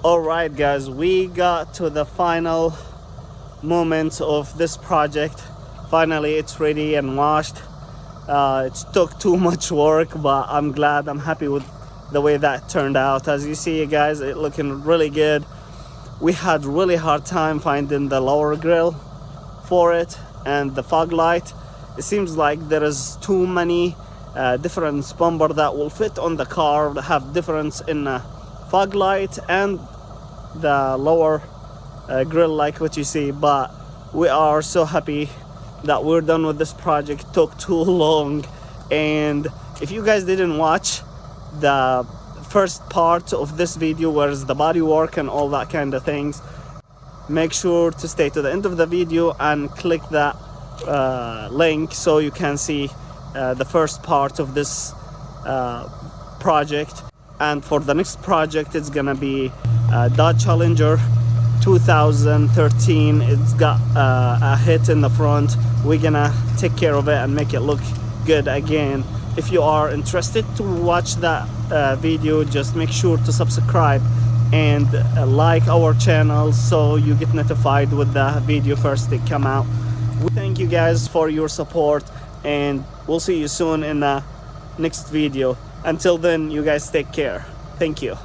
Alright guys, we got to the final moment of this project. Finally it's ready and washed. It took too much work, but I'm glad, I'm happy with the way that turned out. As you see guys, it looking really good. We had really hard time finding the lower grill for it and the fog light. It seems like there is too many different bumper that will fit on the car, have difference in fog light and the lower grill like what you see. But we are so happy that we're done with this project. It took too long, and if you guys didn't watch the first part of this video, where's the body work and all that kind of things, make sure to stay to the end of the video and click that link so you can see the first part of this project. And for the next project, it's gonna be Dodge Challenger 2013. It's got a hit in the front. We're gonna take care of it and make it look good again. If you are interested to watch that video, just make sure to subscribe and like our channel so you get notified with the video first to come out. We thank you guys for your support, and we'll see you soon in the next video. Until then, you guys take care. Thank you.